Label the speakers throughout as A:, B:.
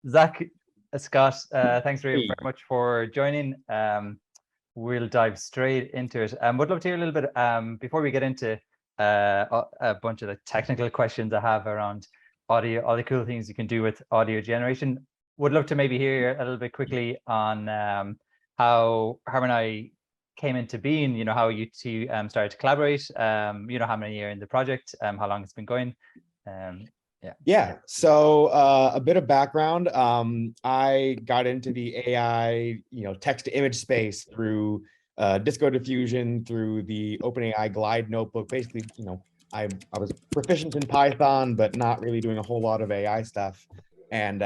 A: Zach, Scott, thanks very,
B: Hey.
A: very much for joining. We'll dive straight into it. Would love to hear a little bit before we get into a bunch of the technical questions I have around audio, all the cool things you can do with audio generation. Would love to maybe hear a little bit quickly on how Harmonai came into being. You know, how you two started to collaborate. You know, how many years in the project, how long it's been going.
B: Yeah. So a bit of background. I got into the AI, text to image space through Disco Diffusion, through the OpenAI Glide notebook. Basically, I was proficient in Python, but not really doing a whole lot of AI stuff. And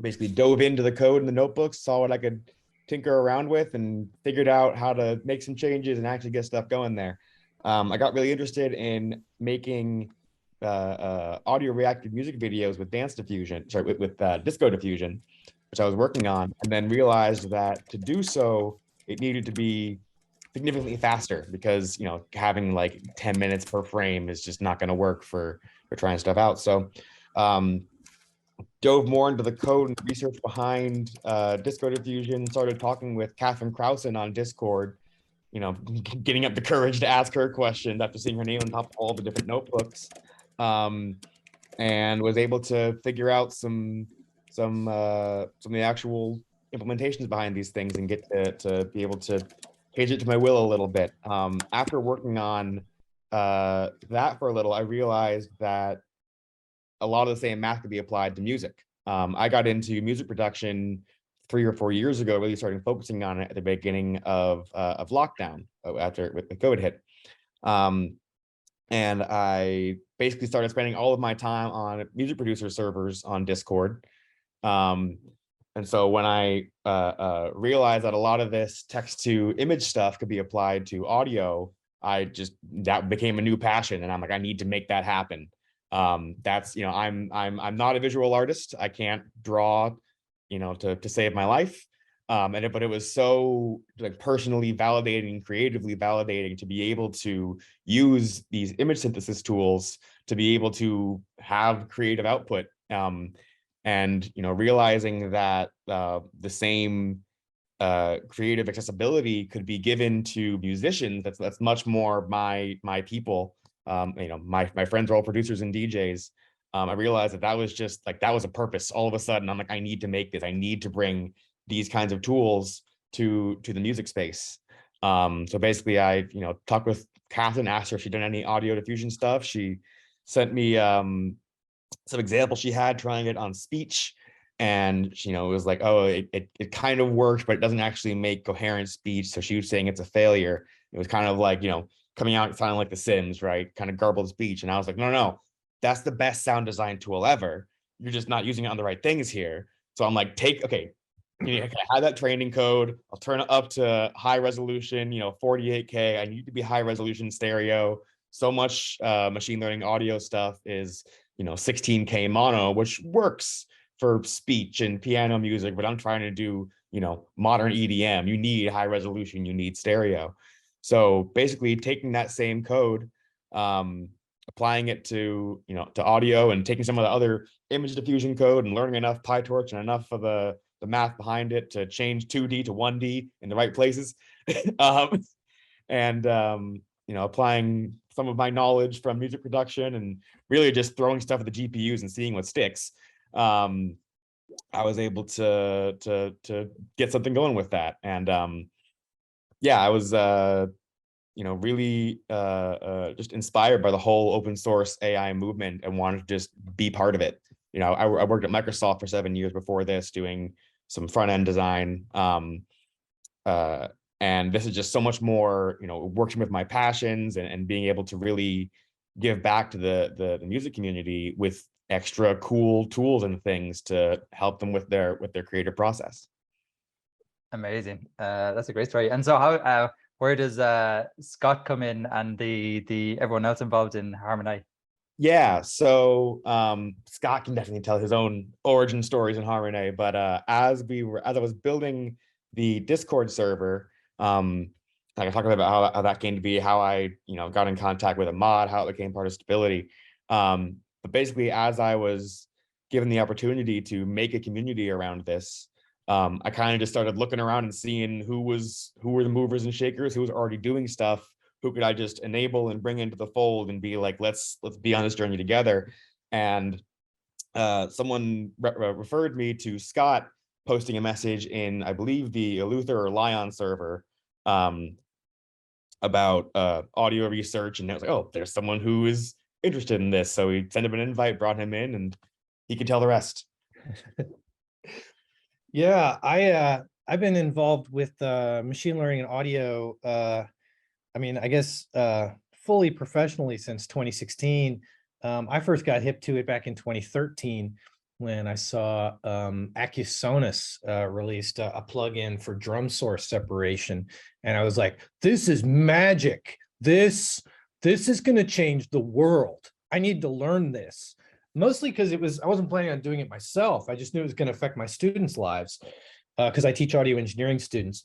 B: basically dove into the code in the notebooks, saw what I could tinker around with, and figured out how to make some changes and actually get stuff going there. I got really interested in making audio reactive music videos with Dance Diffusion, with Disco Diffusion, which I was working on, and then realized that to do so, it needed to be significantly faster because having like 10 minutes per frame is just not going to work for trying stuff out. So dove more into the code and research behind Disco Diffusion, started talking with Catherine Krausen on Discord, getting up the courage to ask her questions after seeing her name on top of all the different notebooks, and was able to figure out some of the actual implementations behind these things and get to be able to change it to my will a little bit. After working on that for a little, I realized that a lot of the same math could be applied to music. I got into music production 3 or 4 years ago, really started focusing on it at the beginning of lockdown after with the COVID hit. And I basically started spending all of my time on music producer servers on Discord. And so when I realized that a lot of this text to image stuff could be applied to audio, that became a new passion, and I'm like, I need to make that happen. That's I'm not a visual artist. I can't draw to save my life, but it was so like personally validating, creatively validating to be able to use these image synthesis tools to be able to have creative output, and realizing that the same creative accessibility could be given to musicians. That's much more my people. My friends are all producers and DJs. I realized that was just like, that was a purpose. All of a sudden, I'm like, I need to make this. I need to bring these kinds of tools to the music space. So basically, I talked with Catherine, asked her if she'd done any audio diffusion stuff. She sent me some examples she had trying it on speech, and it was like, oh, it kind of worked, but it doesn't actually make coherent speech. So she was saying it's a failure. It was kind of like coming out sounding like The Sims, right? Kind of garbled speech. And I was like, no, that's the best sound design tool ever. You're just not using it on the right things here. So I'm like, okay, I have that training code. I'll turn it up to high resolution, 48K. I need to be high resolution stereo. So much machine learning audio stuff is, 16K mono, which works for speech and piano music, but I'm trying to do, modern EDM. You need high resolution, you need stereo. So basically taking that same code, applying it to audio, and taking some of the other image diffusion code and learning enough PyTorch and enough of the math behind it to change 2D to 1D in the right places. And applying some of my knowledge from music production and really just throwing stuff at the GPUs and seeing what sticks. I was able to get something going with that. And I was really just inspired by the whole open source AI movement and wanted to just be part of it. I worked at Microsoft for 7 years before this, doing some front end design. And this is just so much more, working with my passions and being able to really give back to the music community with extra cool tools and things to help them with their creative process.
A: Amazing. That's a great story. And so how where does Scott come in and the everyone else involved in Harmonai?
B: Yeah, so Scott can definitely tell his own origin stories in Harmonai, but as I was building the Discord server, I can talk about how that came to be, how I got in contact with a mod, how it became part of stability. But basically, as I was given the opportunity to make a community around this, I kind of just started looking around and seeing who were the movers and shakers, who was already doing stuff, who could I just enable and bring into the fold and be like, let's be on this journey together. And someone referred me to Scott posting a message in, I believe, the Eleuther or Lion server about audio research, and I was like, oh, there's someone who is interested in this. So we sent him an invite, brought him in, and he could tell the rest.
C: Yeah, I've been involved with machine learning and audio. I mean, I guess fully professionally since 2016. I first got hip to it back in 2013 when I saw Acusonus released a plugin for drum source separation, and I was like, "This is magic! This is going to change the world. I need to learn this." Mostly because I wasn't planning on doing it myself. I just knew it was going to affect my students' lives because I teach audio engineering students.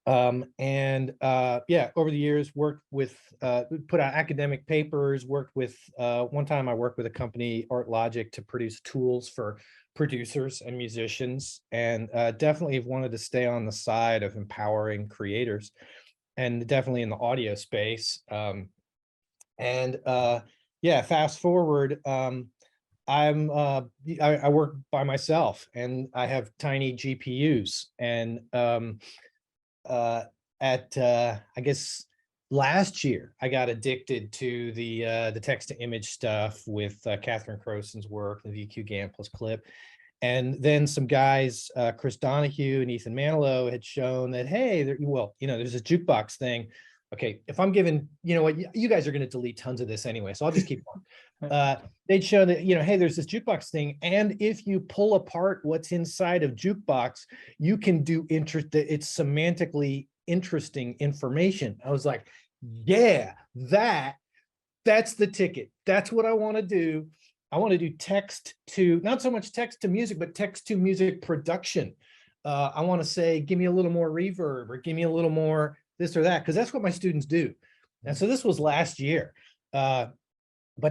C: Yeah, over the years, worked with, put out academic papers, worked with, one time I worked with a company, Art Logic, to produce tools for producers and musicians, and definitely have wanted to stay on the side of empowering creators, and definitely in the audio space. Yeah, fast forward, I work by myself, and I have tiny GPUs, and I guess last year I got addicted to the text to image stuff with Catherine Croson's work, the VQ GAN plus clip. And then some guys, Chris Donahue and Ethan Manilow, had shown that, hey, there's a jukebox thing. Okay, if I'm given, you know what, you guys are going to delete tons of this anyway, so I'll just keep going. They'd show that, hey, there's this jukebox thing, and if you pull apart what's inside of jukebox, you can do it's semantically interesting information. I was like, yeah, that's the ticket. That's what I want to do. I want to do text to, not so much text to music, but text to music production. I want to say, give me a little more reverb, or give me a little more this or that, because that's what my students do. And so this was last year. But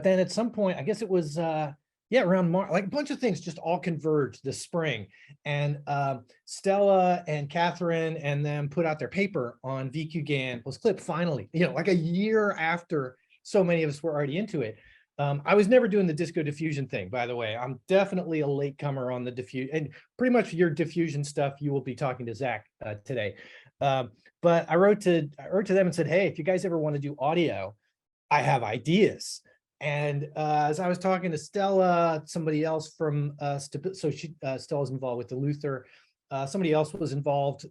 C: then at some point, I guess it was, around March, like a bunch of things just all converged this spring. And Stella and Catherine and them put out their paper on VQ GAN plus clip finally, like a year after so many of us were already into it. I was never doing the disco diffusion thing, by the way. I'm definitely a latecomer on the diffusion, and pretty much your diffusion stuff, you will be talking to Zach today. But I wrote to them and said, hey, if you guys ever want to do audio, I have ideas. And as I was talking to Stella, somebody else from Stella's involved with the Luther. Somebody else was involved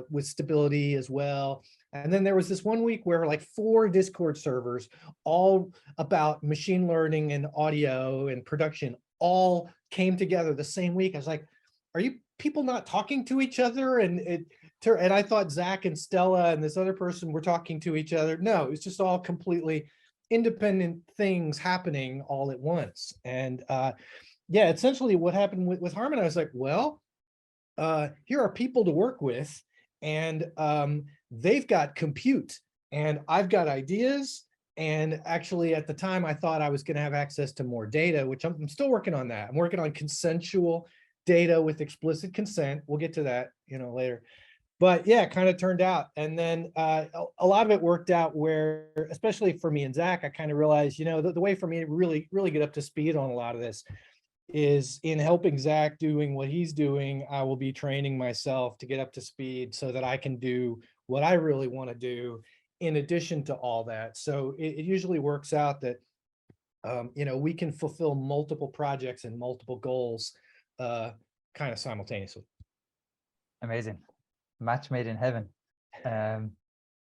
C: with stability as well. And then there was this one week where like 4 Discord servers, all about machine learning and audio and production, all came together the same week. I was like, are you people not talking to each other? And I thought Zach and Stella and this other person were talking to each other. No, it's just all completely independent things happening all at once. And yeah, essentially what happened with Harmonai, I was like, well, here are people to work with, and they've got compute, and I've got ideas. And actually at the time I thought I was going to have access to more data, which I'm still working on that. I'm working on consensual data with explicit consent. We'll get to that, later. But yeah, it kind of turned out. And then a lot of it worked out where, especially for me and Zach, I kind of realized, the way for me to really get up to speed on a lot of this is in helping Zach doing what he's doing. I will be training myself to get up to speed so that I can do what I really want to do in addition to all that. So it usually works out that, we can fulfill multiple projects and multiple goals kind of simultaneously.
A: Amazing. Match made in heaven.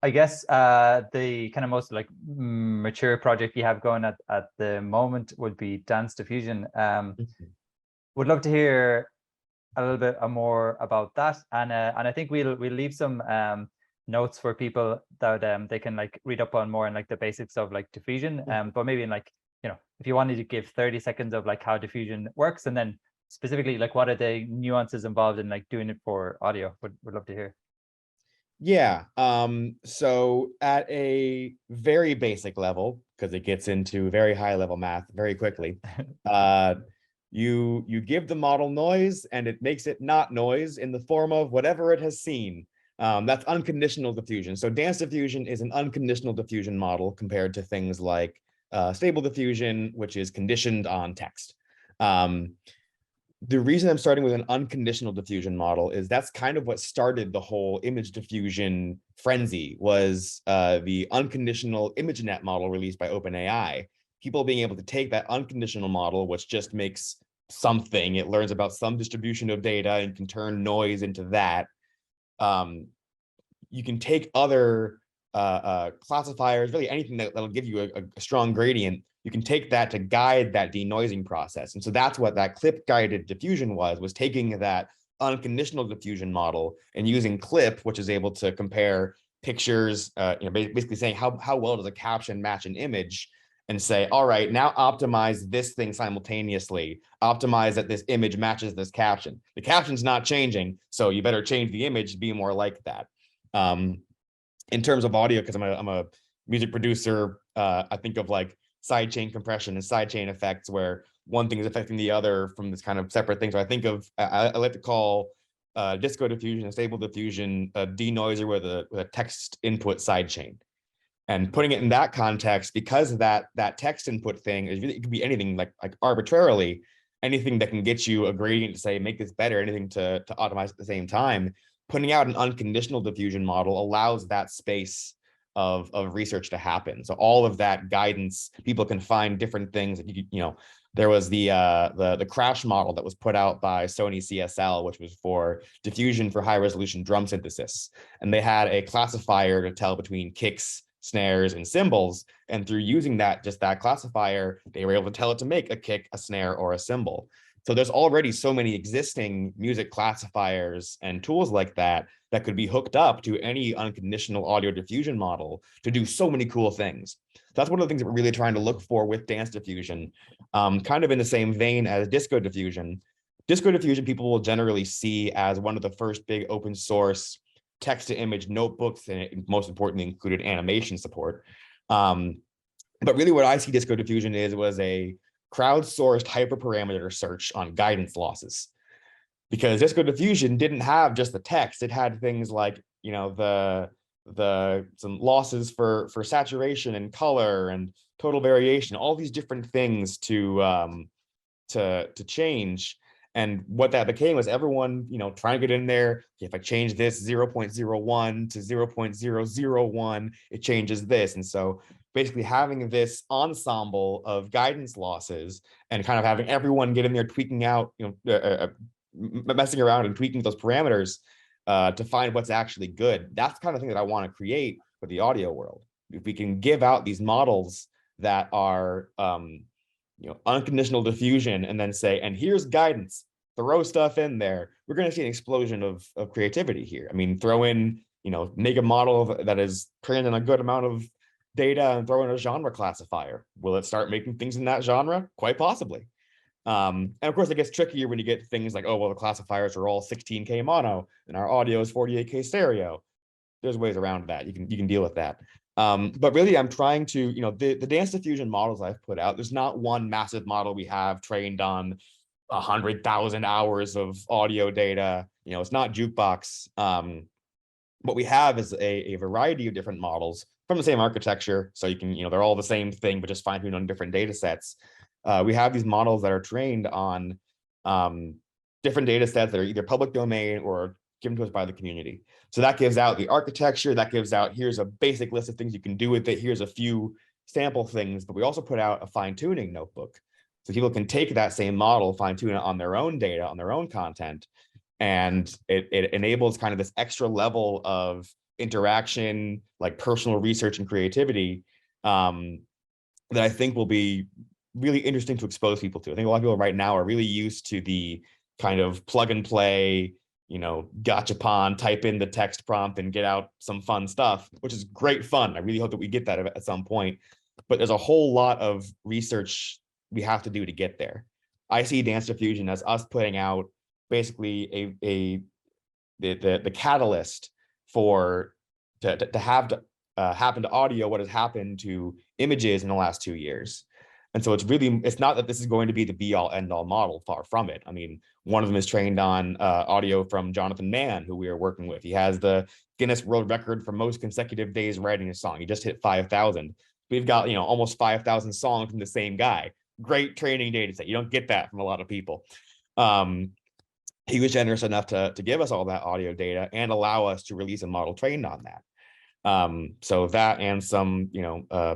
A: I guess the kind of most like mature project you have going at the moment would be Dance Diffusion. Would love to hear a little bit more about that, and I think we'll leave some notes for people that they can like read up on more in like the basics of like diffusion. But maybe in like if you wanted to give 30 seconds of like how diffusion works, and then specifically like what are the nuances involved in like doing it for audio, would love to hear.
B: Yeah. So at a very basic level, because it gets into very high level math very quickly, you give the model noise and it makes it not noise in the form of whatever it has seen. That's unconditional diffusion. So dance diffusion is an unconditional diffusion model compared to things like stable diffusion, which is conditioned on text. The reason I'm starting with an unconditional diffusion model is that's kind of what started the whole image diffusion frenzy, was the unconditional ImageNet model released by OpenAI. People being able to take that unconditional model, which just makes something, it learns about some distribution of data and can turn noise into that. You can take other classifiers, really anything that'll give you a strong gradient. You can take that to guide that denoising process. And so that's what that clip guided diffusion was taking that unconditional diffusion model and using clip, which is able to compare pictures, basically saying how well does a caption match an image, and say, all right, now optimize this thing simultaneously, optimize that this image matches this caption. The caption's not changing, so you better change the image to be more like that. In terms of audio, because I'm a music producer, I think of like sidechain compression and sidechain effects, where one thing is affecting the other from this kind of separate thing. So I think of, I like to call disco diffusion and stable diffusion a denoiser with a text input sidechain. And putting it in that context, because that text input thing is really, it could be anything, like arbitrarily, anything that can get you a gradient to say, make this better, anything to optimize at the same time. Putting out an unconditional diffusion model allows that space of research to happen. So all of that guidance, people can find different things. There was the crash model that was put out by Sony CSL, which was for diffusion for high resolution drum synthesis. And they had a classifier to tell between kicks, snares, and cymbals. And through using that classifier, they were able to tell it to make a kick, a snare, or a cymbal. So there's already so many existing music classifiers and tools like that that could be hooked up to any unconditional audio diffusion model to do so many cool things. That's one of the things that we're really trying to look for with dance diffusion, kind of in the same vein as disco diffusion. Disco diffusion people will generally see as one of the first big open source text to image notebooks, and it most importantly included animation support. But really what I see disco diffusion was a crowdsourced hyperparameter search on guidance losses, because disco diffusion didn't have just the text. It had things like, some losses for saturation and color and total variation, all these different things to change. And what that became was everyone, trying to get in there. If I change this 0.01 to 0.001, it changes this. And so basically having this ensemble of guidance losses and kind of having everyone get in there tweaking out, messing around and tweaking those parameters to find what's actually good. That's the kind of thing that I want to create for the audio world. If we can give out these models that are unconditional diffusion and then say, and here's guidance, throw stuff in there, we're going to see an explosion of creativity here. I mean, throw in, make a model that is trained on a good amount of data and throw in a genre classifier. Will it start making things in that genre? Quite possibly. And of course, it gets trickier when you get things like, oh, well, the classifiers are all 16K mono and our audio is 48K stereo. There's ways around that. You can deal with that. But really, I'm trying to, the dance diffusion models I've put out, there's not one massive model we have trained on 100,000 hours of audio data. It's not jukebox. What we have is a variety of different models from the same architecture. So you can, they're all the same thing, but just fine-tuned on different data sets. We have these models that are trained on different data sets that are either public domain or given to us by the community. So that gives out the architecture, that gives out, here's a basic list of things you can do with it, here's a few sample things, but we also put out a fine-tuning notebook. So people can take that same model, fine-tune it on their own data, on their own content, and it enables kind of this extra level of interaction, like personal research and creativity, that I think will be really interesting to expose people to. I think a lot of people right now are really used to the kind of plug and play, gachapon, type in the text prompt and get out some fun stuff, which is great fun. I really hope that we get that at some point, but there's a whole lot of research we have to do to get there. I see dance diffusion as us putting out basically the catalyst for to have to happen to audio what has happened to images in the last 2 years. And so it's not that this is going to be the be all end all model, far from it. I mean, one of them is trained on audio from Jonathan Mann, who we are working with. He has the Guinness World Record for most consecutive days writing a song. He just hit 5,000. We've got, almost 5,000 songs from the same guy. Great training data set. You don't get that from a lot of people. He was generous enough to give us all that audio data and allow us to release a model trained on that. So that and some,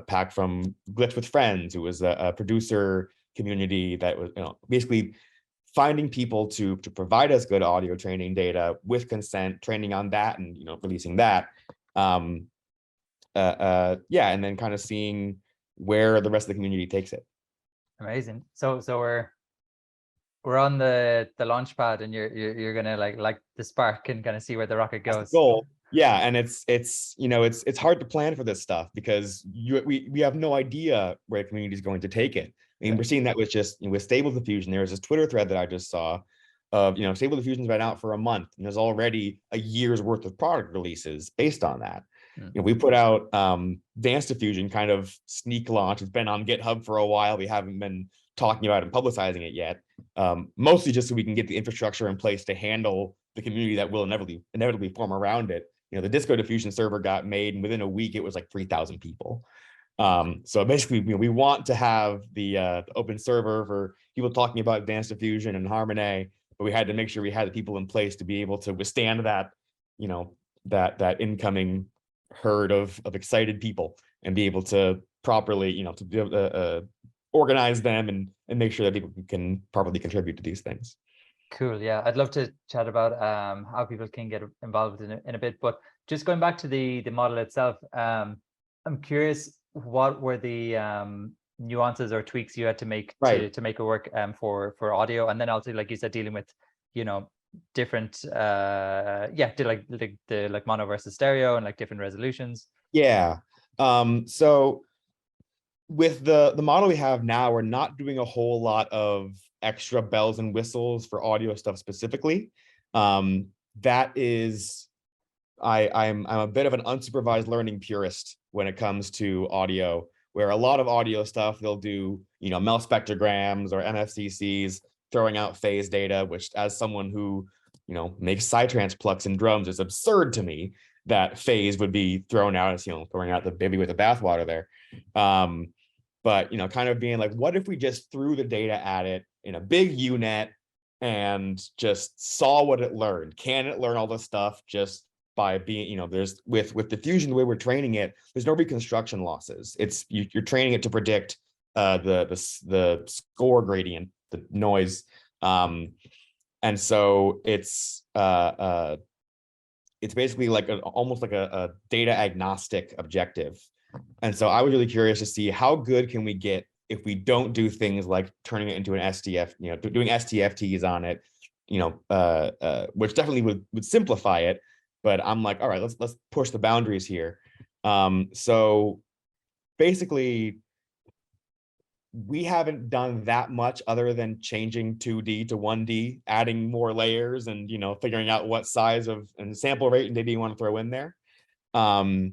B: pack from Glitch with Friends, who was a producer community that was, basically finding people to provide us good audio training data with consent, training on that, and releasing that. And then kind of seeing where the rest of the community takes it. Amazing.
A: So we're on the launch pad, and you're gonna like the spark and kind of see where the rocket goes.
B: That's the goal. Yeah, and it's hard to plan for this stuff because we have no idea where the community is going to take it. I mean, we're seeing that with with Stable Diffusion. There was this Twitter thread that I just saw of Stable Diffusion's been out for a month, and there's already a year's worth of product releases based on that. We put out Dance Diffusion, kind of sneak launch. It's been on GitHub for a while. We haven't been talking about it and publicizing it yet, mostly just so we can get the infrastructure in place to handle the community that will inevitably form around it. The Disco Diffusion server got made, and within a week it was like 3,000 people. So basically, we want to have the open server for people talking about Dance Diffusion and Harmonai, but we had to make sure we had the people in place to be able to withstand that, that incoming herd of excited people, and be able to properly, to be able to organize them and make sure that people can properly contribute to these things.
A: Cool. Yeah, I'd love to chat about how people can get involved in a bit, but just going back to the model itself, I'm curious, what were the nuances or tweaks you had to make to make it work for audio, and then also, like you said, dealing with different the mono versus stereo and like different resolutions.
B: So with the model we have now, we're not doing a whole lot of extra bells and whistles for audio stuff specifically. That is, I'm a bit of an unsupervised learning purist when it comes to audio, where a lot of audio stuff, they'll do, Mel spectrograms or MFCCs, throwing out phase data, which, as someone who, makes psytrance plucks and drums, is absurd to me that phase would be thrown out as, throwing out the baby with the bathwater there. But, kind of being like, what if we just threw the data at it in a big UNet and just saw what it learned? Can it learn all this stuff just by being, there's with diffusion, the way we're training it, there's no reconstruction losses. It's you're training it to predict the score gradient, the noise. And so it's basically like almost like a data agnostic objective. And so I was really curious to see how good can we get if we don't do things like turning it into an SDF, doing STFTs on it, which definitely would simplify it. But I'm like, all right, let's push the boundaries here. So basically, we haven't done that much other than changing 2D to 1D, adding more layers, and figuring out what size of and sample rate and data you want to throw in there. So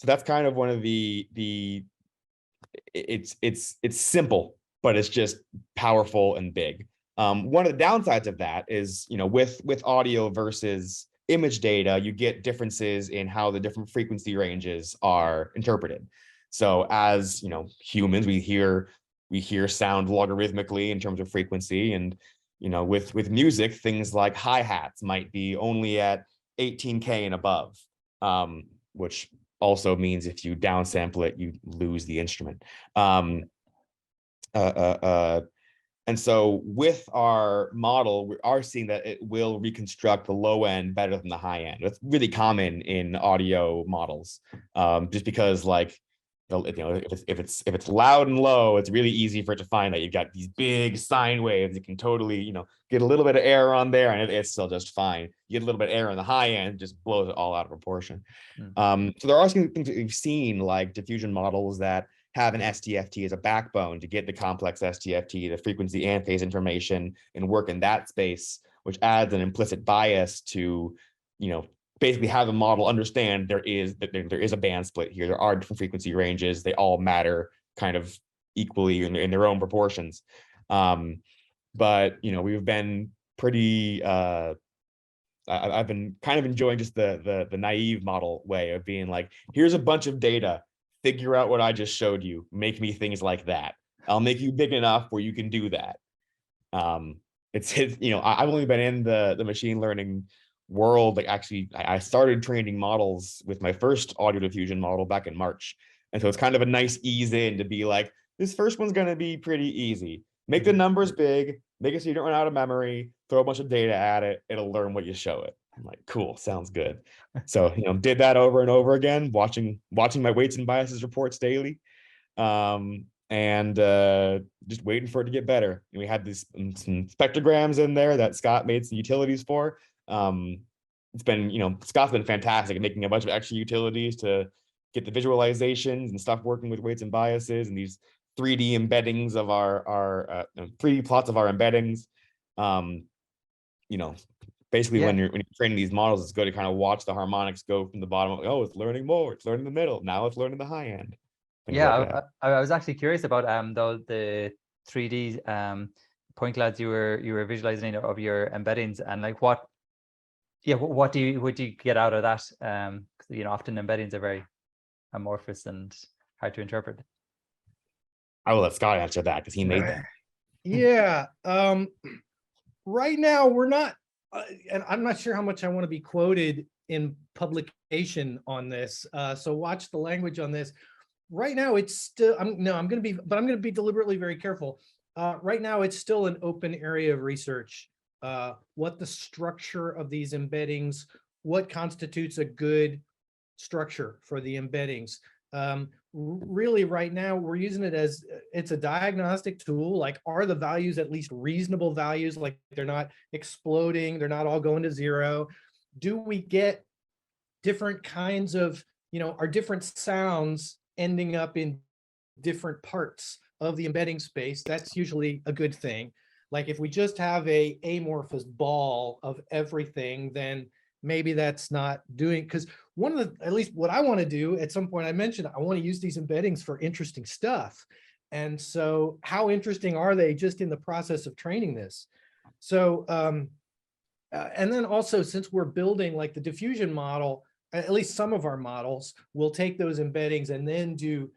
B: that's kind of one of it's simple, but it's just powerful and big. One of the downsides of that is, with audio versus image data, you get differences in how the different frequency ranges are interpreted. So as humans, we hear sound logarithmically in terms of frequency, and with music, things like hi-hats might be only at 18K and above, which also means if you downsample it, you lose the instrument. And so with our model, we are seeing that it will reconstruct the low end better than the high end. It's really common in audio models, just because, like, if it's loud and low, it's really easy for it to find that you've got these big sine waves. You can totally, get a little bit of error on there, and it's still just fine. You get a little bit of error on the high end, just blows it all out of proportion. So there are some things that we've seen, like diffusion models that have an STFT as a backbone to get the complex STFT, the frequency and phase information, and work in that space, which adds an implicit bias to, basically have the model understand there is a band split here. There are different frequency ranges. They all matter kind of equally in their own proportions. But we've been pretty I've been kind of enjoying just the naive model way of being like, here's a bunch of data, figure out what I just showed you, make me things like that. I'll make you big enough where you can do that. I've only been in the machine learning world. Like, actually, I started training models with my first audio diffusion model back in March. And so it's kind of a nice ease in to be like, this first one's going to be pretty easy. Make the numbers big, make it so you don't run out of memory, throw a bunch of data at it, it'll learn what you show it. I'm like, cool, sounds good. So, did that over and over again, watching my weights and biases reports daily. And just waiting for it to get better. And we had some spectrograms in there that Scott made some utilities for. It's been, Scott's been fantastic at making a bunch of extra utilities to get the visualizations and stuff working with weights and biases and these 3D embeddings of our 3D plots of our embeddings. Basically, when you're training these models, it's good to kind of watch the harmonics go from the bottom. Oh, it's learning more, it's learning the middle, now it's learning the high end.
A: I was actually curious about the 3D point clouds you were visualizing of your embeddings, and like what would you get out of that? Because often embeddings are very amorphous and hard to interpret.
B: I will let Scott answer that because he made them.
C: Yeah. Right now we're not, and I'm not sure how much I want to be quoted in publication on this. So watch the language on this. Right now it's still, I'm going to be deliberately very careful. Right now it's still an open area of research. What the structure of these embeddings, what constitutes a good structure for the embeddings. Really right now we're using it as, it's a diagnostic tool. Like, are the values at least reasonable values? Like, they're not exploding, they're not all going to zero. Do we get different kinds of, are different sounds ending up in different parts of the embedding space? That's usually a good thing. Like, if we just have a amorphous ball of everything, then maybe that's not doing, because one of the, at least what I want to do at some point, I mentioned I want to use these embeddings for interesting stuff. And so how interesting are they just in the process of training this? So, and then also, since we're building like the diffusion model, at least some of our models will take those embeddings and then do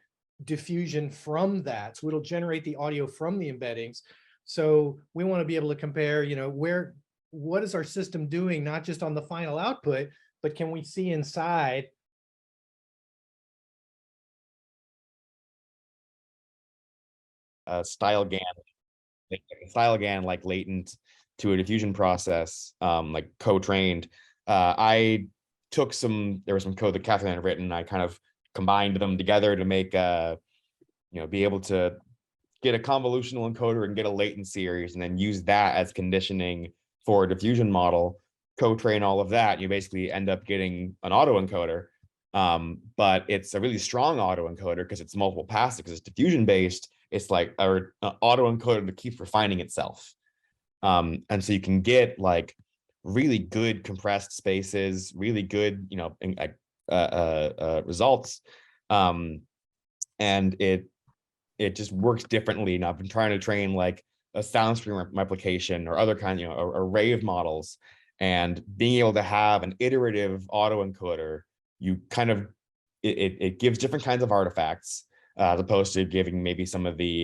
C: diffusion from that. So it'll generate the audio from the embeddings. So we want to be able to compare, what is our system doing, not just on the final output, but can we see inside?
B: Style GAN like Latent to a diffusion process, like co-trained. I took there was some code that Catherine had written. I kind of combined them together to make be able to get a convolutional encoder and get a latent series, and then use that as conditioning for a diffusion model, co-train all of that. You basically end up getting an autoencoder, but it's a really strong autoencoder because it's multiple passes, because it's diffusion based. It's like an autoencoder that keeps refining itself. And so you can get like really good compressed spaces, really good, results. And it just works differently. And I've been trying to train like a sound stream replication or other kind, array of models, and being able to have an iterative autoencoder, you kind of, it gives different kinds of artifacts, as opposed to giving maybe some of the,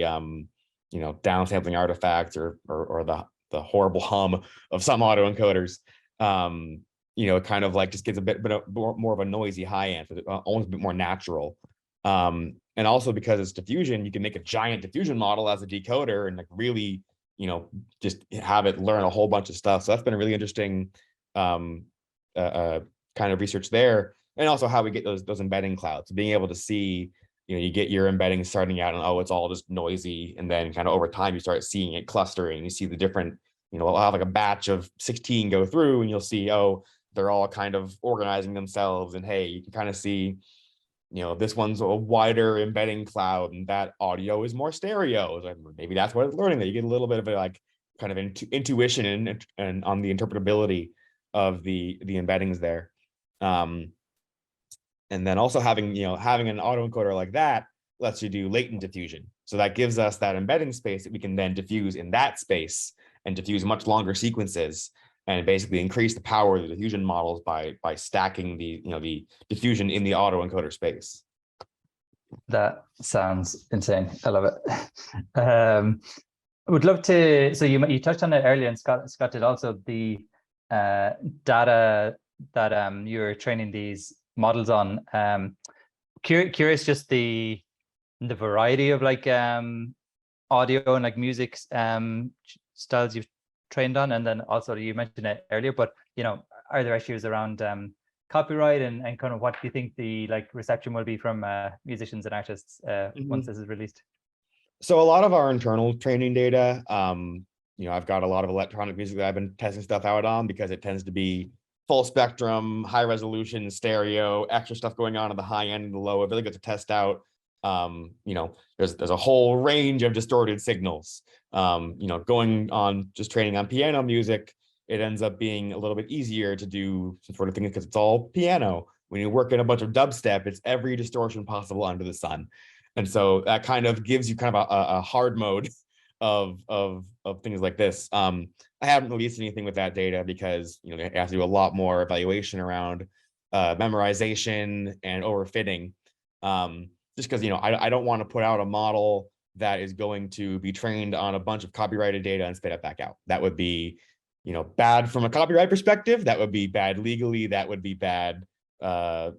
B: downsampling artifacts or the horrible hum of some autoencoders. It kind of like just gives a bit more of a noisy high end, almost a bit more natural. And also, because it's diffusion, you can make a giant diffusion model as a decoder and like really, just have it learn a whole bunch of stuff. So that's been a really interesting kind of research there. And also how we get those embedding clouds, being able to see, you get your embedding starting out and, oh, it's all just noisy. And then kind of over time, you start seeing it clustering. You see the different, I'll have like a batch of 16 go through, and you'll see, oh, they're all kind of organizing themselves. And hey, you can kind of see, this one's a wider embedding cloud, and that audio is more stereo. So maybe that's what it's learning, that you get a little bit of a like kind of intuition and on the interpretability of the embeddings there. And then also having an autoencoder like that lets you do latent diffusion, So that gives us that embedding space that we can then diffuse in that space and diffuse much longer sequences and basically increase the power of the diffusion models by stacking the diffusion in the autoencoder space.
A: That sounds insane. I love it. I would love to. So you touched on it earlier, and Scott did also, the data that you're training these models on. Curious, just the variety of like audio and like music styles you've trained on, and then also you mentioned it earlier, but are there issues around copyright and kind of what do you think the like reception will be from musicians and artists once this is released?
B: So a lot of our internal training data, I've got a lot of electronic music that I've been testing stuff out on because it tends to be full spectrum, high resolution, stereo, extra stuff going on at the high end and the low. It really good to test out. There's a whole range of distorted signals. Going on just training on piano music, it ends up being a little bit easier to do some sort of thing because it's all piano. When you work in a bunch of dubstep, it's every distortion possible under the sun. And so that kind of gives you kind of a hard mode of things like this. I haven't released anything with that data because they have to do a lot more evaluation around memorization and overfitting. Just because I don't want to put out a model that is going to be trained on a bunch of copyrighted data and spit it back out. That would be bad from a copyright perspective. That would be bad legally. That would be bad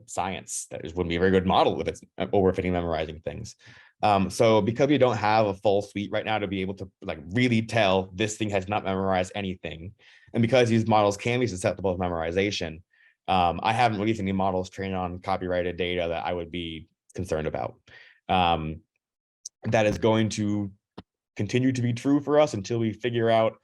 B: science. That wouldn't be a very good model if it's overfitting memorizing things. So because we don't have a full suite right now to be able to like really tell this thing has not memorized anything, and because these models can be susceptible to memorization, I haven't released any models trained on copyrighted data that I would be concerned about. That is going to continue to be true for us until we figure out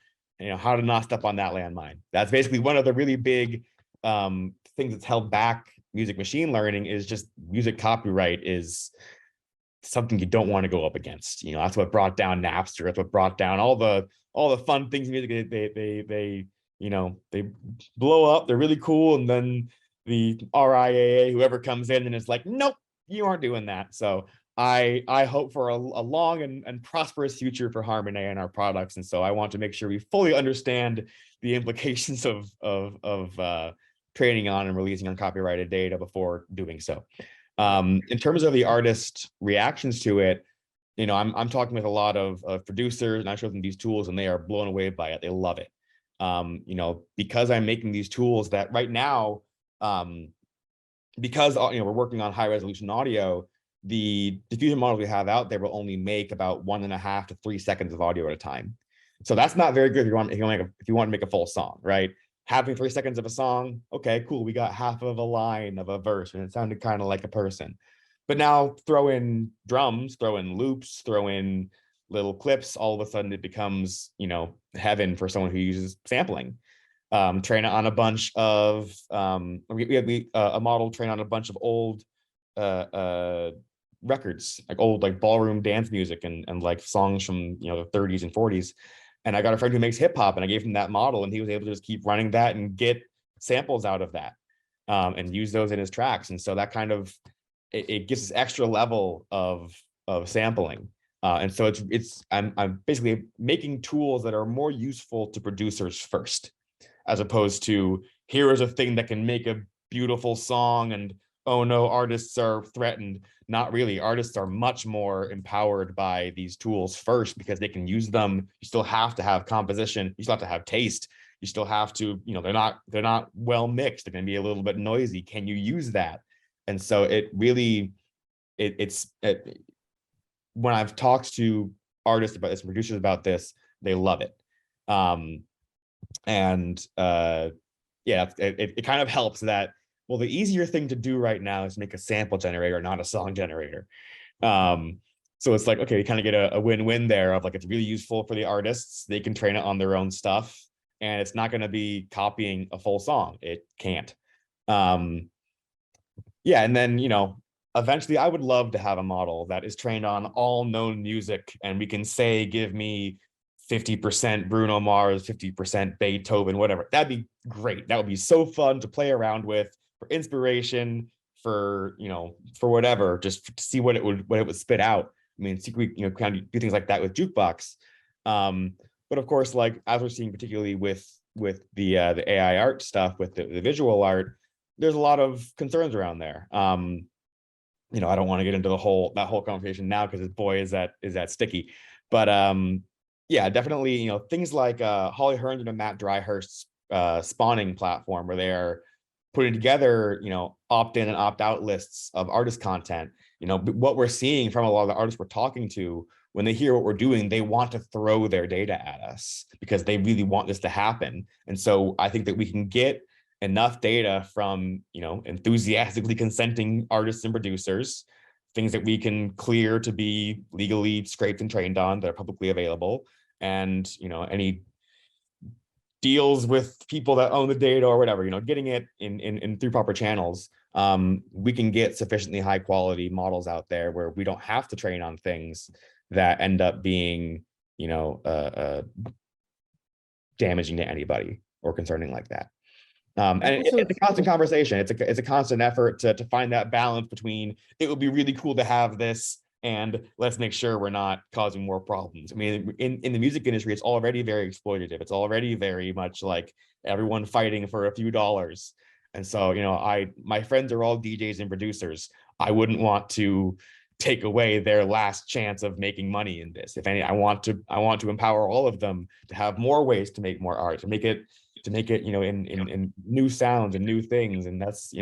B: how to not step on that landmine. That's basically one of the really big things that's held back music machine learning, is just music copyright is something you don't want to go up against. That's what brought down Napster. That's what brought down all the fun things in music. They blow up. They're really cool, and then the RIAA, whoever comes in and is like, nope, you aren't doing that. So I hope for a long and prosperous future for Harmonai and our products. And so I want to make sure we fully understand the implications of training on and releasing uncopyrighted data before doing so. In terms of the artist reactions to it, I'm talking with a lot of producers, and I show them these tools and they are blown away by it. They love it. Because I'm making these tools that right now, because we're working on high resolution audio, the diffusion models we have out there will only make about 1.5 to 3 seconds of audio at a time. So that's not very good if you want to make a full song, right? Having 3 seconds of a song, okay, cool. We got half of a line of a verse and it sounded kind of like a person. But now throw in drums, throw in loops, throw in little clips, all of a sudden it becomes, heaven for someone who uses sampling. Train it on a bunch of, we have a model train on a bunch of old records, like old ballroom dance music and like songs from the 30s and 40s. And I got a friend who makes hip hop, and I gave him that model, and he was able to just keep running that and get samples out of that, and use those in his tracks. And so that kind of it gives this extra level of sampling. And so I'm basically making tools that are more useful to producers first, as opposed to here is a thing that can make a beautiful song and oh no, artists are threatened. Not really. Artists are much more empowered by these tools first because they can use them. You still have to have composition. You still have to have taste. You still have to, they're not well mixed. They're going to be a little bit noisy. Can you use that? And so it really, when I've talked to artists about this, producers about this, they love it. It kind of helps that, well, the easier thing to do right now is make a sample generator, not a song generator. So it's like, okay, you kind of get a win-win there of like, it's really useful for the artists. They can train it on their own stuff, and it's not going to be copying a full song. It can't. And then, eventually I would love to have a model that is trained on all known music, and we can say, give me 50% Bruno Mars, 50% Beethoven, whatever. That'd be great. That would be so fun to play around with for inspiration, for whatever, just to see what it would spit out. I mean, secretly, kind of do things like that with Jukebox. But of course, like as we're seeing, particularly with the AI art stuff, with the visual art, there's a lot of concerns around there. I don't want to get into that whole conversation now because boy is that sticky. But yeah, definitely, things like Holly Hearns and Matt Dryhurst's spawning platform, where they are putting together, opt-in and opt-out lists of artist content. What we're seeing from a lot of the artists we're talking to, when they hear what we're doing, they want to throw their data at us because they really want this to happen. And so I think that we can get enough data from, enthusiastically consenting artists and producers, things that we can clear to be legally scraped and trained on that are publicly available. And, any deals with people that own the data or whatever, getting it in through proper channels, we can get sufficiently high quality models out there where we don't have to train on things that end up being, damaging to anybody or concerning like that. And it's a constant conversation. It's a constant effort to find that balance between, it would be really cool to have this, and let's make sure we're not causing more problems. I mean, in the music industry, it's already very exploitative. It's already very much like everyone fighting for a few dollars. And so, my friends are all DJs and producers. I wouldn't want to take away their last chance of making money in this. If any, I want to empower all of them to have more ways to make more art, to make it, in new sounds and new things. And that's,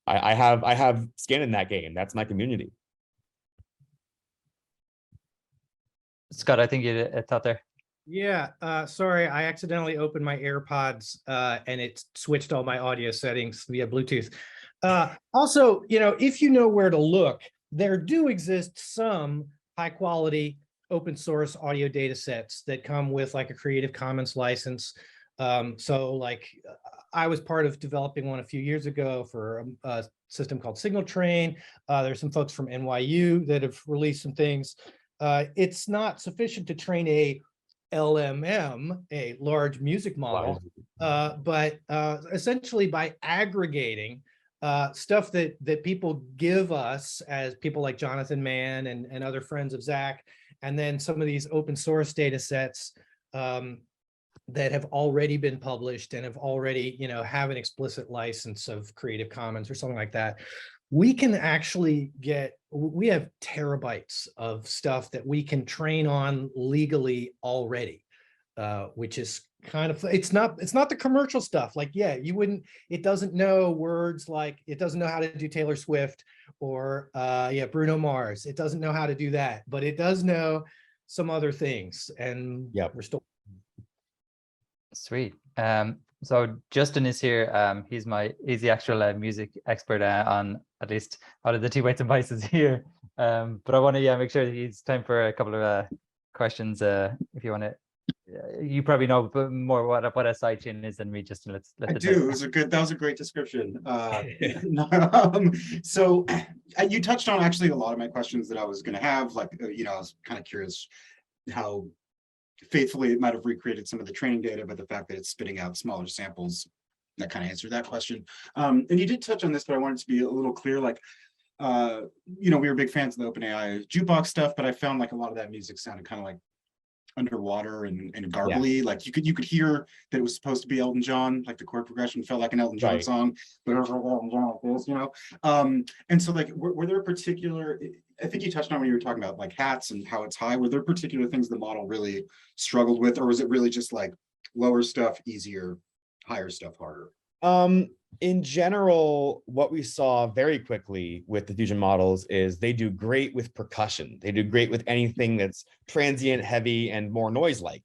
B: I have skin in that game. That's my community.
A: Scott, I think you thought there.
C: Yeah, sorry, I accidentally opened my AirPods and it switched all my audio settings via Bluetooth. Also, if you know where to look, there do exist some high quality open source audio data sets that come with like a Creative Commons license. So like I was part of developing one a few years ago for a system called Signal Train. There's some folks from NYU that have released some things. It's not sufficient to train a LMM, a large music model, but essentially by aggregating stuff that people give us as people like Jonathan Mann and other friends of Zach, and then some of these open source data sets that have already been published and have already, have an explicit license of Creative Commons or something like that. We can actually we have terabytes of stuff that we can train on legally already, which is kind of, it's not the commercial stuff. Like, yeah, it doesn't know words, like it doesn't know how to do Taylor Swift or Bruno Mars. It doesn't know how to do that, but it does know some other things. And we're still.
A: Sweet. So Justin is here. He's the actual music expert on at least out of the two weights and biases here. But I want to make sure that he's time for a couple of questions. If you want to, you probably know more what a sidechain is than me, Justin.
D: I do. That was a great description. So you touched on actually a lot of my questions that I was going to have. Like, I was kind of curious how faithfully it might have recreated some of the training data, but the fact that it's spitting out smaller samples, that kind of answered that question. And you did touch on this, but I wanted to be a little clear. Like, we were big fans of the OpenAI jukebox stuff, but I found like a lot of that music sounded kind of like underwater and garbly. Like you could hear that it was supposed to be Elton John, like the chord progression felt like an Elton John song, but it was like Elton John like this, and so like were there particular, I think you touched on when you were talking about like hats and how it's high, were there particular things the model really struggled with, or was it really just like lower stuff easier, higher stuff harder?
B: In general, what we saw very quickly with the Diffusion models is they do great with percussion. They do great with anything that's transient, heavy, and more noise-like.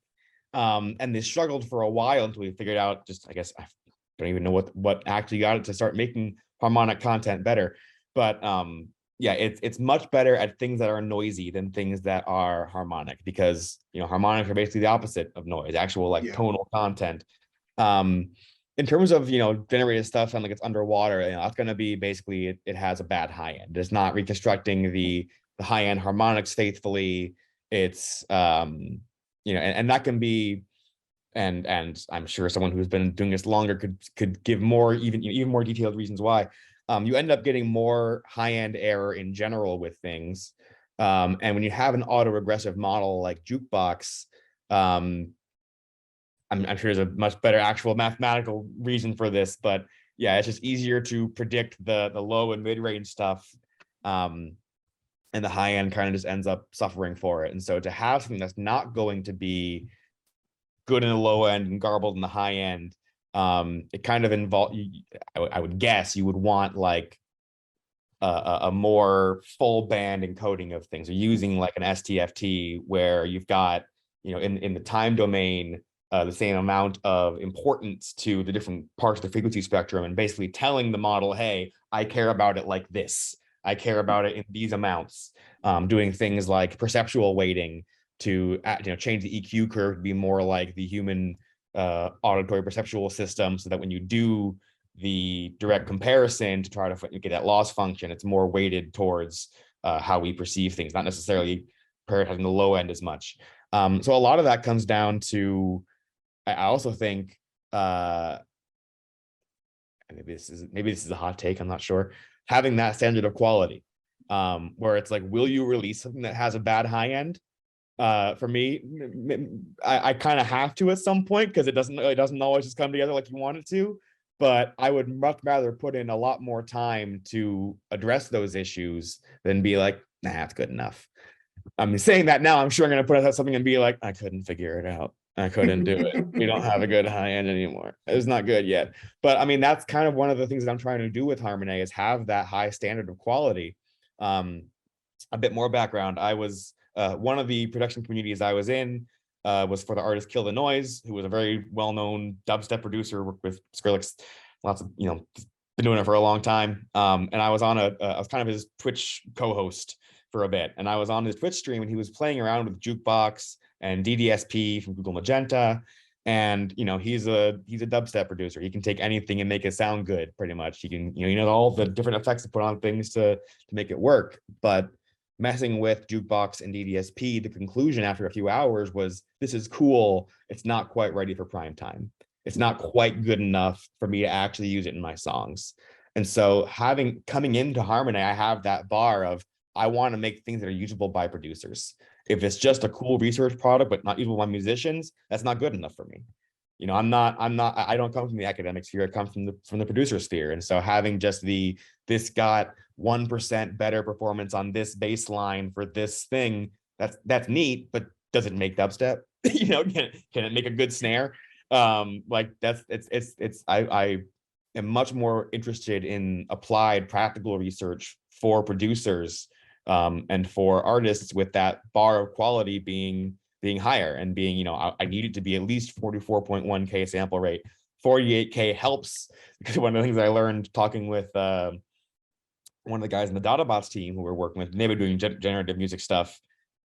B: And they struggled for a while until we figured out, I guess, I don't even know what actually got it to start making harmonic content better. But yeah, it's much better at things that are noisy than things that are harmonic, because harmonics are basically the opposite of noise, actual tonal content. In terms of generated stuff and like it's underwater, that's going to be basically it has a bad high end. It's not reconstructing the high end harmonics faithfully. It's and that can be, and I'm sure someone who's been doing this longer could give more even more detailed reasons why. You end up getting more high end error in general with things, And when you have an autoregressive model like Jukebox, I'm sure there's a much better actual mathematical reason for this, but yeah, it's just easier to predict the low and mid-range stuff. And the high end kind of just ends up suffering for it. And so to have something that's not going to be good in the low end and garbled in the high end, it kind of involve, I would guess you would want like a more full band encoding of things, or using like an STFT where you've got, you know, in the time domain, the same amount of importance to the different parts of the frequency spectrum, and basically telling the model, hey, I care about it like this. I care about it in these amounts. Doing things like perceptual weighting to change the EQ curve to be more like the human auditory perceptual system, so that when you do the direct comparison to try to get that loss function, it's more weighted towards how we perceive things, not necessarily prioritizing the low end as much. So a lot of that comes down to, I also think, maybe this is a hot take, I'm not sure, having that standard of quality, where it's like, will you release something that has a bad high end? For me, I kind of have to at some point, because it doesn't always just come together like you want it to. But I would much rather put in a lot more time to address those issues than be like, nah, that's good enough. I'm saying that now, I'm sure I'm going to put out something and be like, I couldn't figure it out. I couldn't do it. We don't have a good high end anymore. It's not good yet. But I mean, that's kind of one of the things that I'm trying to do with Harmonai, is have that high standard of quality. A bit more background. I was one of the production communities I was in was for the artist Kill the Noise, who was a very well-known dubstep producer, worked with Skrillex, lots of, been doing it for a long time. And I was I was kind of his Twitch co-host for a bit. And I was on his Twitch stream, and he was playing around with Jukebox and DDSP from Google Magenta. And, he's a dubstep producer. He can take anything and make it sound good, pretty much. He can, all the different effects to put on things to make it work. But messing with Jukebox and DDSP, the conclusion after a few hours was, this is cool. It's not quite ready for prime time. It's not quite good enough for me to actually use it in my songs. And so coming into Harmonai, I have that bar of, I want to make things that are usable by producers. If it's just a cool research product but not usable by musicians, that's not good enough for me. I don't come from the academic sphere. I come from the producer sphere. And so having just this got 1% better performance on this bass line for this thing, that's neat, but does it make dubstep? Can it make a good snare? I am much more interested in applied practical research for producers, and for artists, with that bar of quality being higher, and being, I need it to be at least 44.1K sample rate. 48K helps, because one of the things I learned talking with one of the guys in the DataBots team who we're working with, and they've been doing generative music stuff.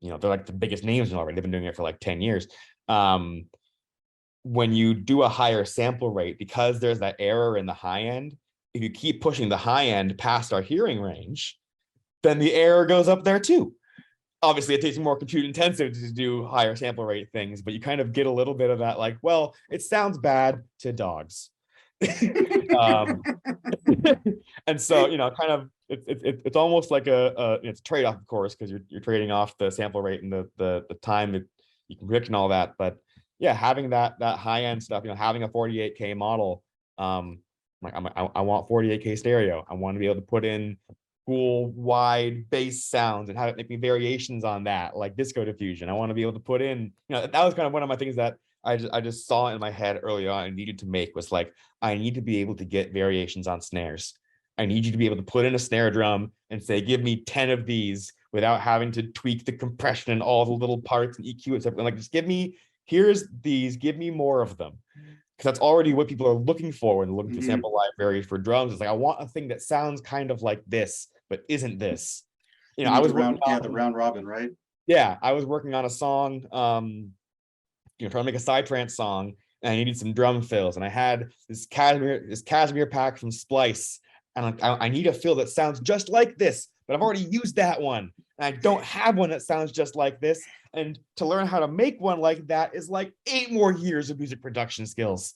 B: They're like the biggest names already. They've been doing it for like 10 years. When you do a higher sample rate, because there's that error in the high end, if you keep pushing the high end past our hearing range, then the error goes up there too. Obviously, it takes more compute intensive to do higher sample rate things, but you kind of get a little bit of that, like, well, it sounds bad to dogs. And so, kind of, it's almost like it's a trade-off, of course, because you're trading off the sample rate and the time that you can predict and all that. But yeah, having that high end stuff, having a 48K model, I want 48K stereo. I want to be able to put in cool wide bass sounds and have it make me variations on that, like disco diffusion. I want to be able to put in, that was kind of one of my things that I just saw in my head early on and needed to make, was like, I need to be able to get variations on snares. I need you to be able to put in a snare drum and say, give me 10 of these, without having to tweak the compression and all the little parts and EQ and stuff. And like, just here's these, give me more of them. Because that's already what people are looking for when they're looking for sample libraries for drums. It's like, I want a thing that sounds kind of like this, but isn't this.
D: I was the round robin, right?
B: Yeah, I was working on a song, trying to make a psytrance song, and I needed some drum fills, and I had this Casimir pack from Splice, and I need a fill that sounds just like this, but I've already used that one, and I don't have one that sounds just like this. And to learn how to make one like that is like 8 more years of music production skills.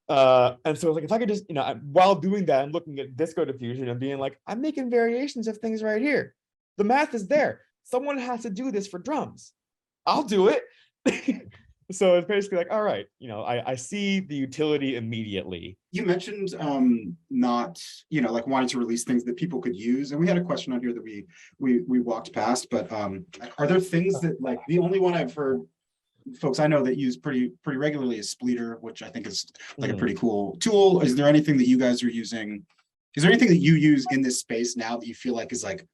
B: And so like, if I could just, while doing that, I'm looking at disco diffusion and being like, I'm making variations of things right here. The math is there. someone has to do this for drums. I'll do it. So it's basically like, all right, I see the utility immediately.
D: You mentioned not, like wanting to release things that people could use. And we had a question on here that we walked past, but are there things that, like, the only one I've heard folks I know that use pretty regularly is Spleeter, which I think is like a pretty cool tool. Is there anything that you guys are using? Is there anything that you use in this space now that you feel like is like,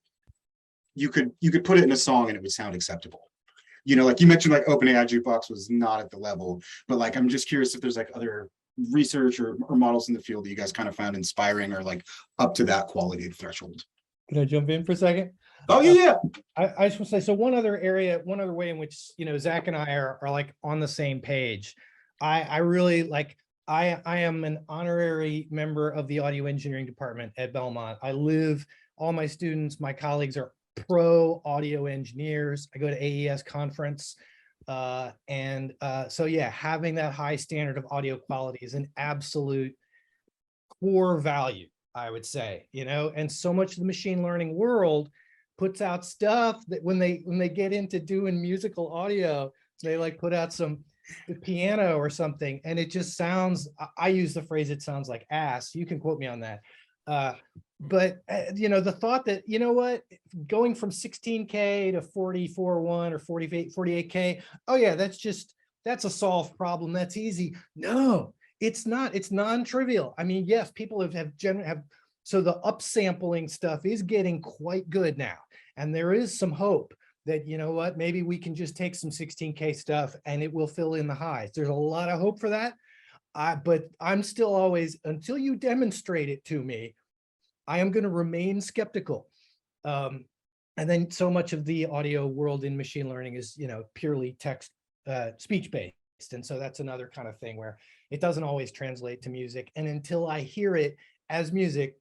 D: you could put it in a song and it would sound acceptable? Like you mentioned, like OpenAI Jukebox was not at the level, but like, I'm just curious if there's like other research or models in the field that you guys kind of found inspiring or like up to that quality of threshold.
C: Can I jump in for a second?
D: Oh yeah.
C: I just want to say, so one other way in which, Zach and I are like on the same page. I really like, I am an honorary member of the audio engineering department at Belmont. All my students, my colleagues are pro audio engineers. I go to AES conference. So yeah, having that high standard of audio quality is an absolute core value, I would say, and so much of the machine learning world puts out stuff that when they get into doing musical audio, they like put out some piano or something, and it just sounds, I use the phrase, it sounds like ass. You can quote me on that. But the thought that, what, going from 16K to 44.1 or 48K, oh yeah, that's a solved problem. That's easy. No, it's not. It's non-trivial. I mean, yes, people have so the upsampling stuff is getting quite good now. And there is some hope that, what, maybe we can just take some 16K stuff and it will fill in the highs. There's a lot of hope for that. But I'm still always, until you demonstrate it to me, I am going to remain skeptical. And then so much of the audio world in machine learning is, purely text, speech-based. And so that's another kind of thing where it doesn't always translate to music. And until I hear it as music,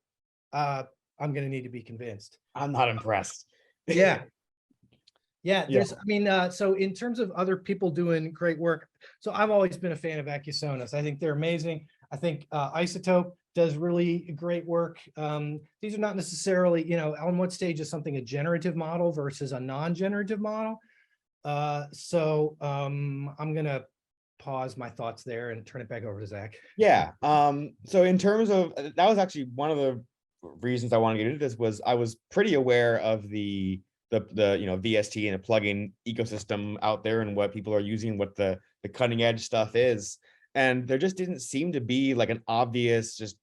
C: I'm going to need to be convinced.
B: I'm not impressed.
C: Yeah. There's, so in terms of other people doing great work, so I've always been a fan of Acusonus. I think they're amazing. I think Isotope does really great work. These are not necessarily, on what stage is something a generative model versus a non-generative model. So I'm gonna pause my thoughts there and turn it back over to Zach.
B: Yeah. So in terms of, that was actually one of the reasons I wanted to get into this, was I was pretty aware of the VST and the plugin ecosystem out there and what people are using, what the cutting edge stuff is. And there just didn't seem to be like an obvious, just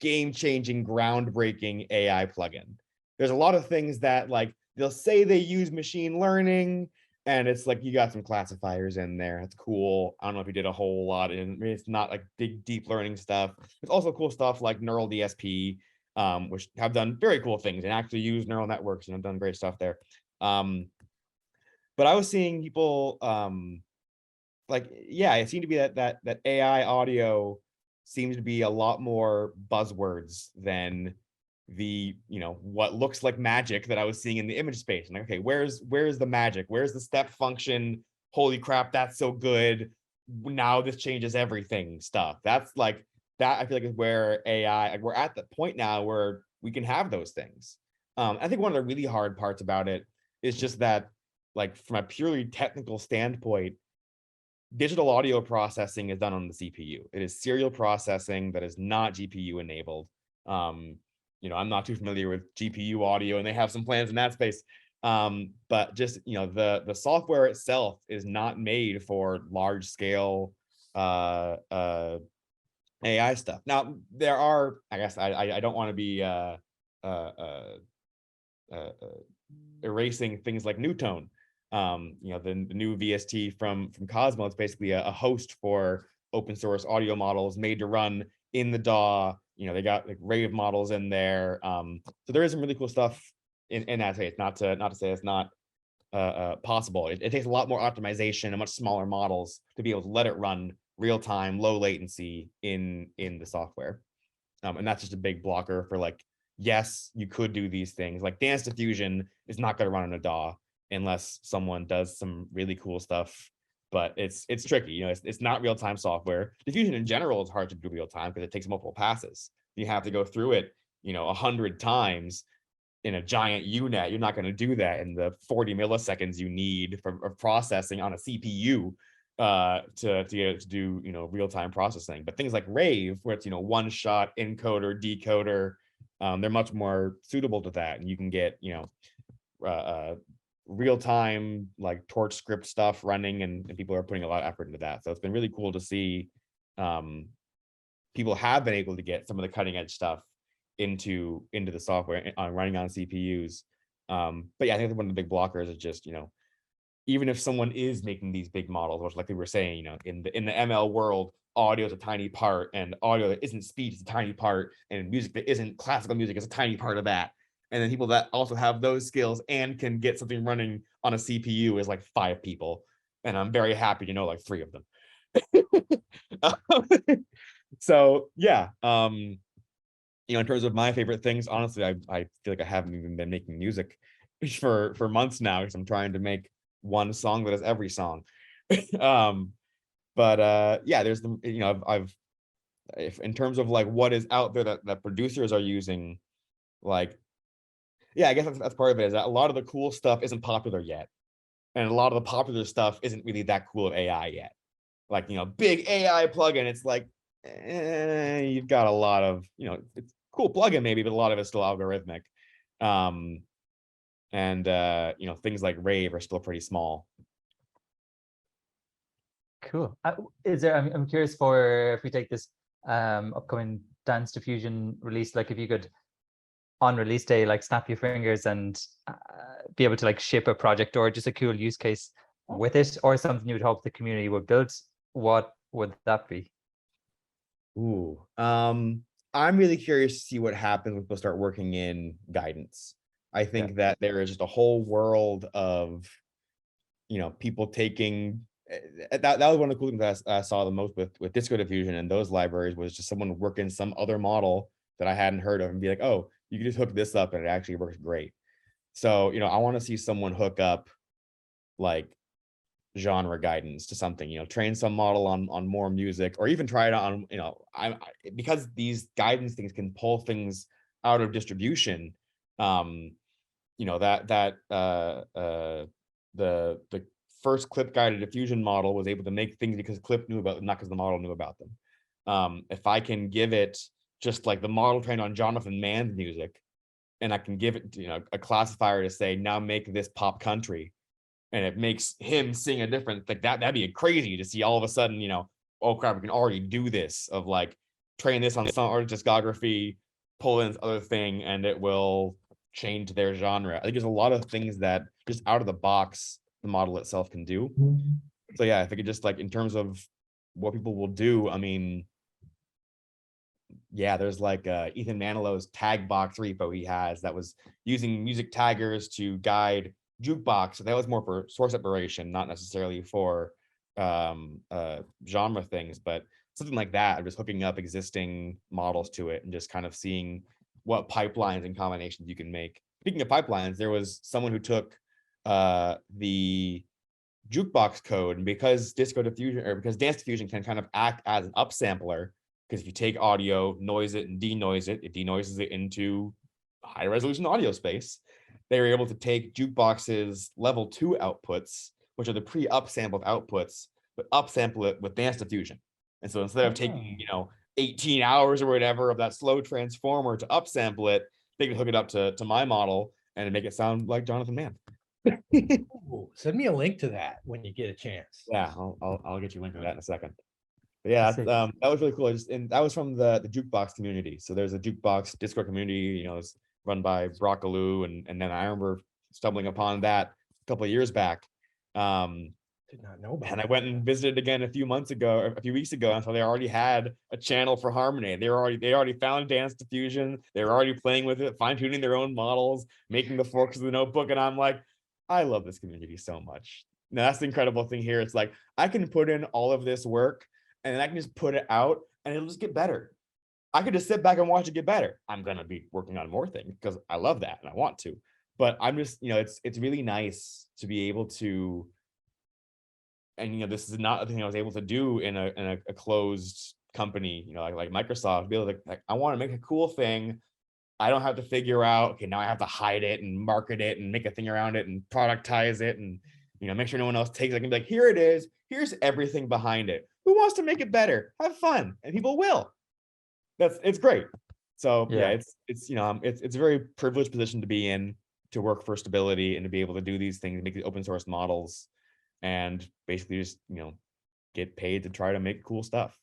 B: game-changing, groundbreaking AI plugin. There's a lot of things that, like, they'll say they use machine learning, and it's like, you got some classifiers in there. It's cool. I don't know if you did a whole lot, and it's not like big deep learning stuff. There's also cool stuff like neural DSP, which have done very cool things and actually use neural networks and have done great stuff there. But I was seeing people it seemed to be that AI audio seems to be a lot more buzzwords than the what looks like magic that I was seeing in the image space. And like, okay, where's the magic? Where's the step function? Holy crap, that's so good. Now this changes everything stuff. That's like, that I feel like is where AI, we're at the point now where we can have those things. I think one of the really hard parts about it is just that, like, from a purely technical standpoint, digital audio processing is done on the CPU. It is serial processing that is not GPU enabled. I'm not too familiar with GPU audio, and they have some plans in that space. But just, the software itself is not made for large scale AI stuff. Now, there are, I guess I don't want to be erasing things like Newtone. The new VST from Cosmo, it's basically a host for open source audio models made to run in the DAW. They got like Rave models in there. So there is some really cool stuff in that space. Not to say it's not possible. It takes a lot more optimization and much smaller models to be able to let it run real time, low latency in the software. And that's just a big blocker for, like, yes, you could do these things. Like Dance Diffusion is not going to run in a DAW unless someone does some really cool stuff, but it's tricky. It's not real-time software. Diffusion in general is hard to do real-time because it takes multiple passes. You have to go through it 100 times in a giant UNet. You're not going to do that in the 40 milliseconds you need for processing on a CPU to do, you know, real-time processing. But things like Rave, where it's, you know, one shot encoder, decoder, they're much more suitable to that. And you can get, you know, real-time like torch script stuff running, and people are putting a lot of effort into that. So it's been really cool to see people have been able to get some of the cutting edge stuff into the software running on CPUs. But yeah, I think one of the big blockers is just, you know, even if someone is making these big models, which like we were saying, you know, in the ML world, audio is a tiny part, and audio that isn't speech is a tiny part, and music that isn't classical music is a tiny part of that. And then people that also have those skills and can get something running on a CPU is like 5 people. And I'm very happy to know like 3 of them. So yeah, you know, in terms of my favorite things, honestly, I feel like I haven't even been making music for months now, because I'm trying to make one song that is every song. But yeah, there's the, you know, if in terms of like what is out there that producers are using, like, yeah, I guess that's part of it, is that a lot of the cool stuff isn't popular yet, and a lot of the popular stuff isn't really that cool of AI yet. Like, you know, big AI plugin, it's like, you've got a lot of, you know, it's cool plugin maybe, but a lot of it's still algorithmic. And you know, things like Rave are still pretty small.
A: Cool. Is there, I'm curious, for if we take this upcoming Dance Diffusion release, like if you could on release day like snap your fingers and be able to like ship a project or just a cool use case with it, or something you would hope the community would build, what would that be?
B: Ooh, I'm really curious to see what happens when people start working in guidance. I think that there is just a whole world of, you know, people taking that was one of the cool things that I saw the most with Disco Diffusion and those libraries, was just someone working some other model that I hadn't heard of and be like, oh, you can just hook this up and it actually works great. So, you know, I want to see someone hook up like genre guidance to something, you know, train some model on more music, or even try it on, you know, because these guidance things can pull things out of distribution. You know, the first clip guided diffusion model was able to make things because clip knew about them, not because the model knew about them. If I can give it just like the model trained on Jonathan Mann's music, and I can give it, you know, a classifier to say, now make this pop country, and it makes him sing a different, like that'd be crazy to see all of a sudden, you know, oh crap, we can already do this, of like train this on some artist discography, pull in this other thing, and it will change their genre. I think there's a lot of things that just out of the box the model itself can do. So yeah, if it could just, like, in terms of what people will do, I mean, yeah, there's like Ethan Manilow's tag box repo he has that was using music taggers to guide jukebox. So that was more for source separation, not necessarily for genre things, but something like that. I'm just hooking up existing models to it and just kind of seeing what pipelines and combinations you can make. Speaking of pipelines, there was someone who took the jukebox code, and because Disco Diffusion, or because Dance Diffusion can kind of act as an upsampler, because if you take audio, noise it, and denoise it, it denoises it into high resolution audio space. They were able to take jukebox's level 2 outputs, which are the pre-upsampled outputs, but upsample it with Dance Diffusion. And so instead of taking, you know, 18 hours or whatever of that slow transformer to upsample it, they can hook it up to my model and make it sound like Jonathan Mann.
C: Ooh, send me a link to that when you get a chance.
B: Yeah, I'll get you a link to that in a second. But yeah, that was really cool. And that was from the jukebox community. So there's a jukebox Discord community, you know, it's run by Brockaloo, and then I remember stumbling upon that a couple of years back.
C: Did not know about
B: and I
C: that.
B: went and visited again a few weeks ago, and so they already had a channel for Harmonai. They already found Dance Diffusion. They were already playing with it, fine-tuning their own models, making the forks of the notebook, and I'm like, I love this community so much. Now that's the incredible thing here. It's like I can put in all of this work, and then I can just put it out, and it'll just get better. I could just sit back and watch it get better. I'm gonna be working on more things because I love that and I want to. But I'm just, you know, it's really nice to be able to. And you know, this is not a thing I was able to do in a closed company, you know, like Microsoft. Be able to, like, I want to make a cool thing. I don't have to figure out, okay, now I have to hide it and market it and make a thing around it and productize it and, you know, make sure no one else takes it. I can be like, here it is. Here's everything behind it. Who wants to make it better? Have fun. And people will. It's great. So yeah, it's you know, it's a very privileged position to be in, to work for Stability and to be able to do these things, make these open source models, and basically just, you know, get paid to try to make cool stuff.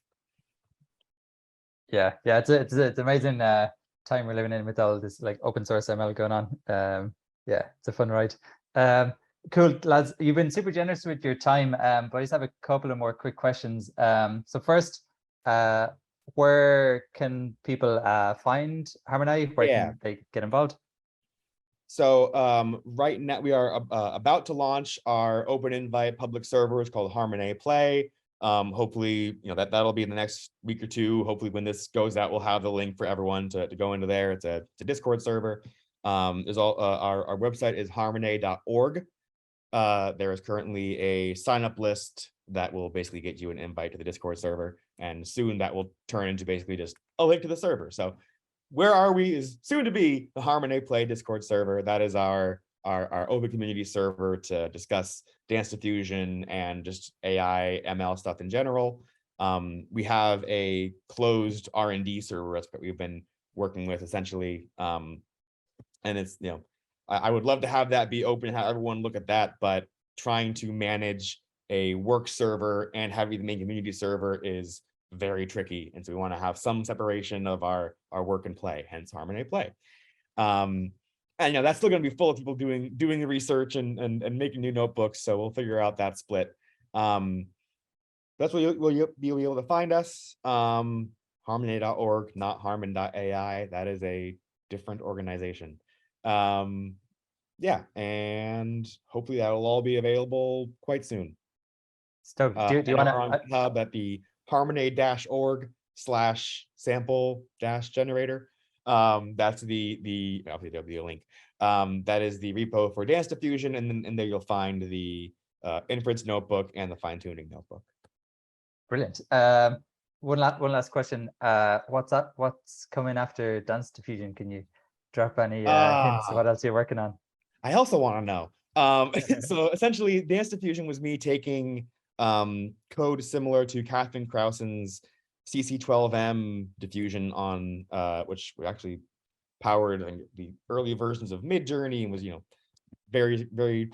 A: Yeah, it's amazing time we're living in with all this like open source ML going on. Yeah, it's a fun ride. Cool, lads. You've been super generous with your time, but I just have a couple of more quick questions. So first, where can people find Harmonai? Where can they get involved?
B: So right now we are about to launch our open invite public server. It's called Harmonai Play. Hopefully, you know, that'll be in the next week or two. Hopefully when this goes out, we'll have the link for everyone to go into there. It's a Discord server. There's all our website is harmonai.org. There is currently a sign up list that will basically get you an invite to the Discord server, and soon that will turn into basically just a link to the server. So where are we is soon to be the Harmonai Play Discord server. That is our open community server to discuss Dance Diffusion and just AI ML stuff in general. We have a closed R&D server that we've been working with essentially, and it's, you know, I would love to have that be open and have everyone look at that, but trying to manage a work server and having the main community server is very tricky. And so we want to have some separation of our work and play, hence Harmonai Play. And you know, that's still going to be full of people doing the research and making new notebooks. So we'll figure out that split. That's where you'll be able to find us. Harmonai.org, not harmon.ai. That is a different organization. Yeah, and hopefully that will all be available quite soon.
A: So do you want to
B: on GitHub at the harmonai.org/sample-generator? That's the obviously there'll be a link. That is the repo for Dance Diffusion, and then there you'll find the inference notebook and the fine-tuning notebook.
A: Brilliant. One last question. What's coming after Dance Diffusion? Can you drop any hints of what else you're working on?
B: I also want to know. So essentially, Dance Diffusion was me taking code similar to Catherine Crowson's CC12M diffusion on which we actually powered the early versions of Midjourney and was, you know, very, very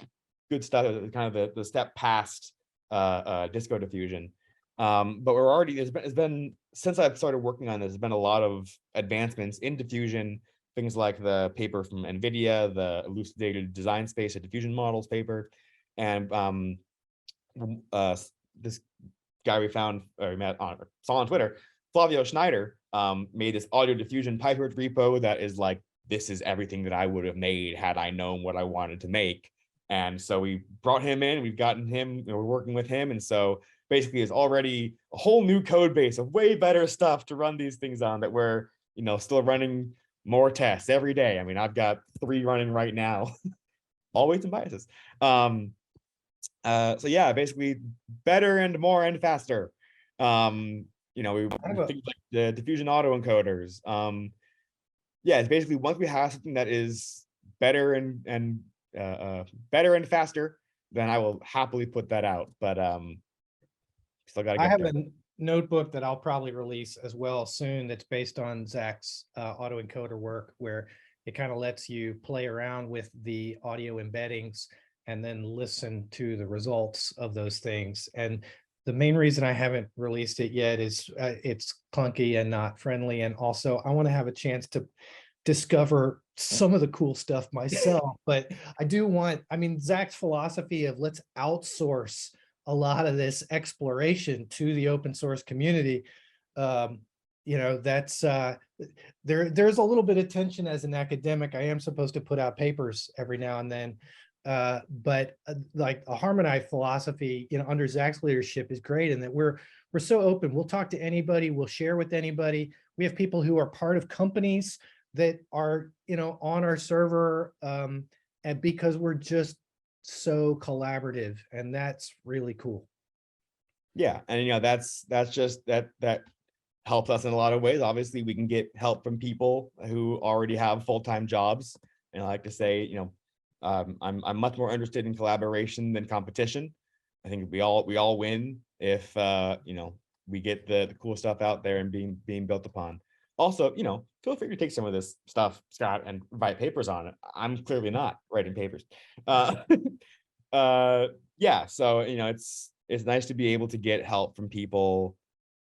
B: good stuff. It was kind of the step past disco diffusion. But we're already, it's been since I've started working on this, there's been a lot of advancements in diffusion. Things like the paper from NVIDIA, the elucidated design space of diffusion models paper, and this guy we found or saw on Twitter, Flavio Schneider, made this audio diffusion PyTorch repo that is like, this is everything that I would have made had I known what I wanted to make. And so we brought him in, we've gotten him, you know, we're working with him, and so basically is already a whole new code base of way better stuff to run these things on that we're, you know, still running more tests every day. I mean, I've got 3 running right now, all weights and biases. So yeah, basically better and more and faster. You know, we things like the diffusion autoencoders. Yeah, it's basically once we have something that is better and better and faster, then I will happily put that out. But still got to get
C: I have
B: there.
C: a notebook that I'll probably release as well soon that's based on Zach's autoencoder work, where it kind of lets you play around with the audio embeddings and then listen to the results of those things. And the main reason I haven't released it yet is it's clunky and not friendly. And also I want to have a chance to discover some of the cool stuff myself. But I do want, I mean, Zach's philosophy of let's outsource a lot of this exploration to the open source community. You know, that's there's a little bit of tension as an academic. I am supposed to put out papers every now and then. But like a Harmonai philosophy, you know, under Zach's leadership is great in that we're so open. We'll talk to anybody, we'll share with anybody. We have people who are part of companies that are, you know, on our server, and because we're just so collaborative, and that's really cool.
B: Yeah, and you know, that's just that helps us in a lot of ways. Obviously, we can get help from people who already have full-time jobs. And I like to say, you know, I'm much more interested in collaboration than competition. I think we all win if you know, we get the cool stuff out there and being built upon. Also, you know, feel free to take some of this stuff, Scott, and write papers on it. I'm clearly not writing papers. Yeah, so you know, it's nice to be able to get help from people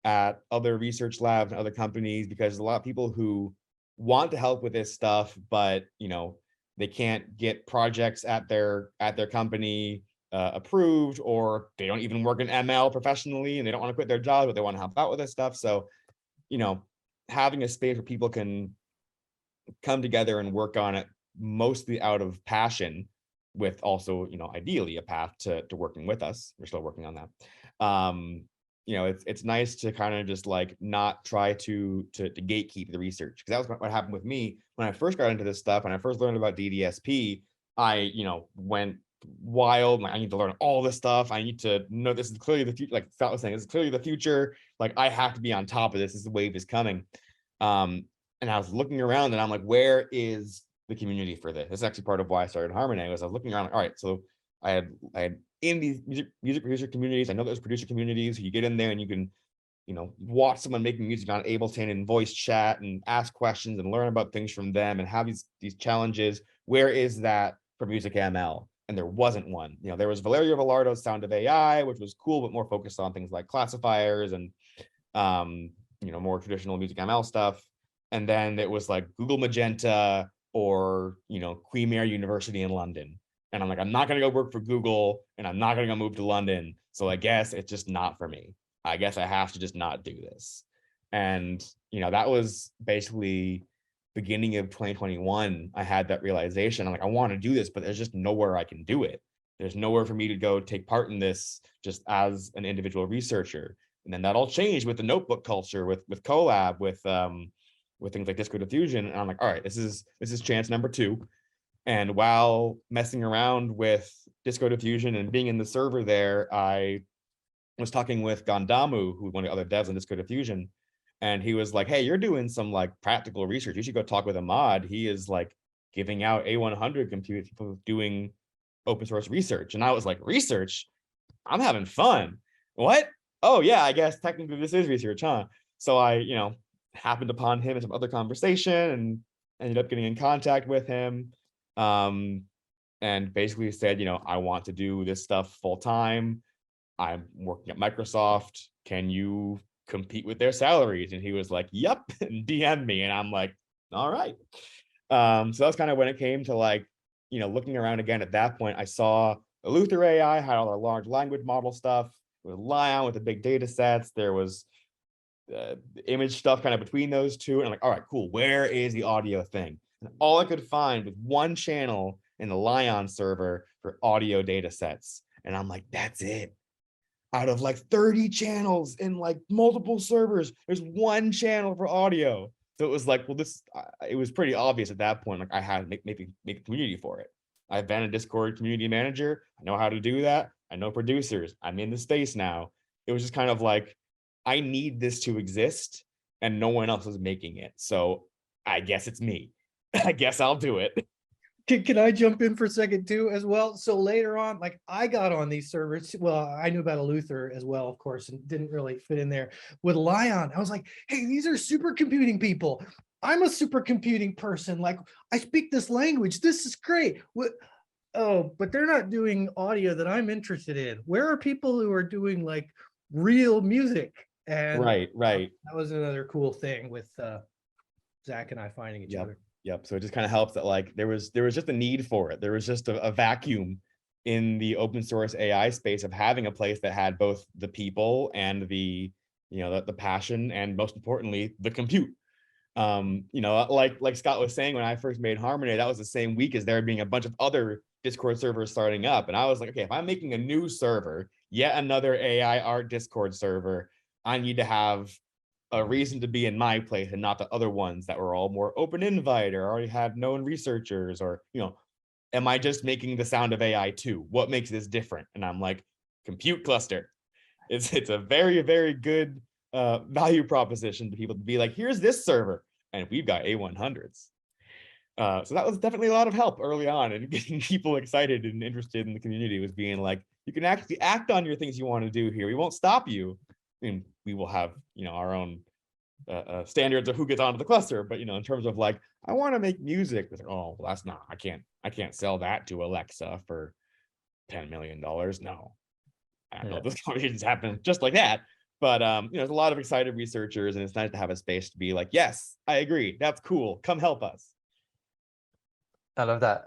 B: at other research labs and other companies, because there's a lot of people who want to help with this stuff, but you know, they can't get projects at their company approved, or they don't even work in ML professionally and they don't want to quit their job, but they want to help out with this stuff. So, you know, having a space where people can come together and work on it mostly out of passion, with also, you know, ideally a path to working with us. We're still working on that. You know, it's nice to kind of just like not try to gatekeep the research, because that was what happened with me when I first got into this stuff. When I first learned about DDSP, I, you know, went wild. Like, I need to learn all this stuff. I need to know this is clearly the future. Like Scott was saying, this is clearly the future. Like, I have to be on top of this. This wave is coming. And I was looking around and I'm like, where is the community for this? This is actually part of why I started Harmonai. Was I was looking around, like, all right, so I had in these music producer communities, I know there's producer communities, you get in there and you can, you know, watch someone making music on Ableton and voice chat and ask questions and learn about things from them and have these challenges. Where is that for music ML? And there wasn't one. You know, there was Valerio Velardo's Sound of AI, which was cool, but more focused on things like classifiers and you know, more traditional music ML stuff. And then it was like Google Magenta, or, you know, Queen Mary University in London. And I'm like, I'm not going to go work for Google, and I'm not going to go move to London. So I guess it's just not for me. I guess I have to just not do this. And, you know, that was basically beginning of 2021. I had that realization. I'm like, I want to do this, but there's just nowhere I can do it. There's nowhere for me to go take part in this just as an individual researcher. And then that all changed with the notebook culture, with collab, with things like Disco Diffusion. And I'm like, all right, this is chance number 2. And while messing around with Disco Diffusion and being in the server there, I was talking with Gandamu, who's one of the other devs on Disco Diffusion. And he was like, hey, you're doing some like practical research. You should go talk with Ahmad. He is like giving out A100 compute people doing open source research. And I was like, research? I'm having fun. What? Oh yeah, I guess technically this is research, huh? So I, you know, happened upon him in some other conversation and ended up getting in contact with him, and basically said, you know, I want to do this stuff full time. I'm working at Microsoft. Can you compete with their salaries? And he was like, yep, and DM me. And I'm like, all right. So that's kind of when it came to like, you know, looking around again. At that point, I saw Luther AI had all our large language model stuff with Lion, with the big data sets. There was image stuff kind of between those two. And I'm like, all right, cool. Where is the audio thing? And all I could find was one channel in the Lion server for audio data sets. And I'm like, that's it. Out of like 30 channels in like multiple servers, there's one channel for audio. So it was like, well, it was pretty obvious at that point. Like, I had to make a community for it. I've been a Discord community manager. I know how to do that. I know producers. I'm in the space now. It was just kind of like, I need this to exist and no one else is making it. So I guess it's me. I guess I'll do it.
C: Can I jump in for a second too as well? So later on, like I got on these servers. Well, I knew about a Luther as well, of course, and didn't really fit in there. With Lion, I was like, hey, these are supercomputing people. I'm a supercomputing person. Like, I speak this language. This is great. What? Oh, but they're not doing audio that I'm interested in. Where are people who are doing like real music? And
B: right.
C: That was another cool thing with Zach and I finding each other.
B: Yep. So it just kind of helps that like there was just a need for it. There was just a vacuum in the open source AI space of having a place that had both the people and the, you know, the passion, and most importantly, the compute. You know, like Scott was saying, when I first made Harmonai, that was the same week as there being a bunch of other Discord servers starting up. And I was like, okay, if I'm making a new server, yet another AI art Discord server, I need to have a reason to be in my place and not the other ones that were all more open invite or already had known researchers, or, you know, am I just making the Sound of AI too? What makes this different? And I'm like, compute cluster. It's a very, very good value proposition to people to be like, here's this server, and we've got A100s. So that was definitely a lot of help early on, and getting people excited and interested in the community was being like, you can actually act on your things you want to do here. We won't stop you. I mean, we will have, our own standards of who gets onto the cluster, but in terms of like, I want to make music. Oh, well, that's not. I can't sell that to Alexa for $10 million. No, I don't know. This conversation's happening just like that. But there's a lot of excited researchers, and it's nice to have a space to be like, yes, I agree. That's cool. Come help us.
A: I love that.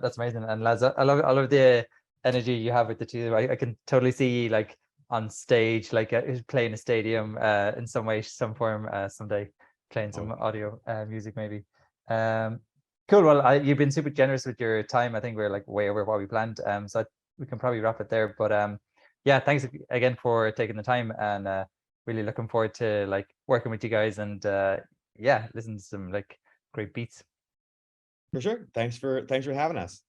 A: That's amazing. And lads, I love the energy you have with the two. I can totally see like on stage, like playing a stadium in some way, some form, someday playing some audio music maybe. Cool. Well, you've been super generous with your time. I think we're like way over what we planned. So we can probably wrap it there. But yeah, thanks again for taking the time, and really looking forward to like working with you guys, and yeah, listen to some like great beats.
B: For sure. Thanks for having us.